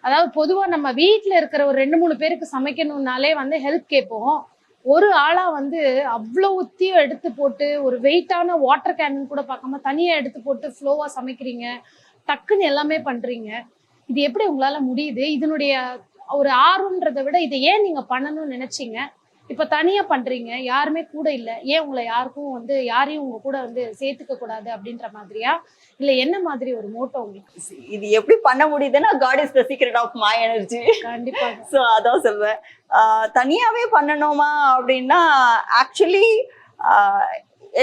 அதாவது பொதுவா நம்ம வீட்ல இருக்கிற ஒரு 2, 3 பேருக்கு சமைக்கணும்னாலே வந்து ஹெல்ப் கேட்போம். ஒரு ஆளா வந்து அவ்ளோ ஊத்தியும் எடுத்து போட்டு, ஒரு வெயிட்டான வாட்டர் கேன் கூட பார்க்காம தனியா எடுத்து போட்டு ஃப்ளோவா சமைக்கிறீங்க. டக்குன்னு எல்லாமே பண்றீங்க. இது எப்படி உங்களால முடியுது? இதனுடைய ஒரு ஆர்வம்ன்றத விட இத ஏன் நீங்க பண்ணணும்னு நினைச்சீங்க? இப்ப தனியா பண்றீங்க. யாருமே கூட இல்ல. ஏன் உங்கள யாருக்கும் வந்து யாரையும் உங்க கூட வந்து சேர்த்துக்க கூடாது அப்படின்ற மாதிரியா? இல்ல என்ன மாதிரி ஒரு மோட்டோ உங்களுக்கு? இது எப்படி பண்ண முடியுதுன்னா God is the secret of my energy. கண்டிப்பாக. ஸோ அதான் சொல்வேன். தனியாவே பண்ணணுமா அப்படின்னா ஆக்சுவலி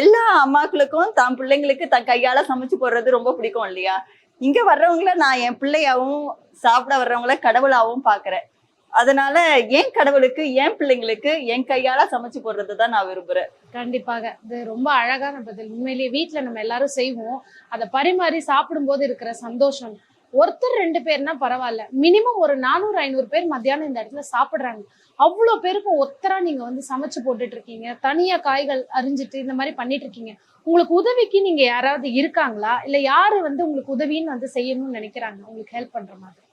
எல்லா அம்மாக்களுக்கும் தன் பிள்ளைங்களுக்கு தன் கையால சமைச்சு போடுறது ரொம்ப பிடிக்கும் இல்லையா? இங்க வர்றவங்கள நான் என் பிள்ளையாவும் சாப்பிட வர்றவங்கள கடவுளாவும் பாக்குறேன். அதனால என் கடவுளுக்கு என் பிள்ளைங்களுக்கு என் கையால சமைச்சு போடுறது தான் நான் விரும்புறேன். கண்டிப்பாக. இது ரொம்ப அழகான பதில். உண்மையிலேயே வீட்ல நம்ம எல்லாரும் செய்வோம். அத பரிமாறி சாப்பிடும்போது இருக்கிற சந்தோஷம். ஒருத்தர் 2 பேர்னா பரவால்ல. மினிமம் ஒரு 400, 500 பேர் மத்தியானம் இந்த இடத்துல சாப்பிடுறாங்க. அவ்ளோ பேருக்கு ஒத்தரா நீங்க வந்து சமைச்சு போட்டுட்டு இருக்கீங்க. தனியா காய்கள் அரிஞ்சிட்டு இந்த மாரி பண்ணிட்டு இருக்கீங்க. உங்களுக்கு உதவிக்கு நீங்க யாராவது இருக்காங்களா? இல்ல யாரு வந்து உங்களுக்கு உதவின்னு வந்து செய்யணும்னு நினைக்கிறாங்க? உங்களுக்கு ஹெல்ப் பண்ற மாதிரி?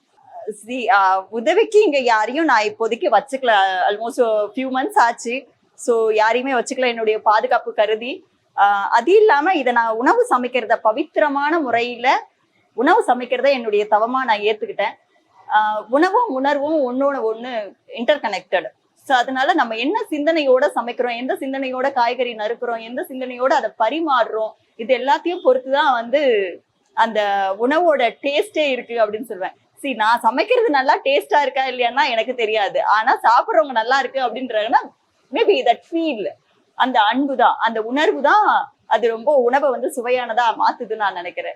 உதவிக்கு இங்க யாரையும் நான் இப்போதைக்கு வச்சுக்கல. ஆல்மோஸ்ட் ஃபியூ மந்த்ஸ் ஆச்சு. ஸோ யாரையுமே வச்சுக்கல என்னுடைய பாதுகாப்பு கருதி. அது இல்லாம இதை நான் உணவு சமைக்கிறத பவித்திரமான முறையில உணவு சமைக்கிறத என்னுடைய தவமா நான் ஏத்துக்கிட்டேன். உணவும் உணர்வும் ஒன்னோட ஒண்ணு இன்டர் கனெக்டட். ஸோ அதனால நம்ம என்ன சிந்தனையோட சமைக்கிறோம், எந்த சிந்தனையோட காய்கறி நறுக்கிறோம், எந்த சிந்தனையோட அதை பரிமாறுறோம், இது எல்லாத்தையும் பொறுத்துதான் வந்து அந்த உணவோட டேஸ்டே இருக்கு அப்படின்னு சொல்லுவேன். நான் சமைக்கிறது நல்லா டேஸ்டா இருக்கா இல்லையான்னா எனக்கு தெரியாது. ஆனா சாப்பிடுறவங்க நல்லா இருக்கு அப்படின்றாங்கன்னா மேபி தட் ஃபீல், அந்த அன்பு தான், அந்த உணர்வு தான் அது ரொம்ப உணவை வந்து சுவையானதா மாத்துதுன்னு நான் நினைக்கிறேன்.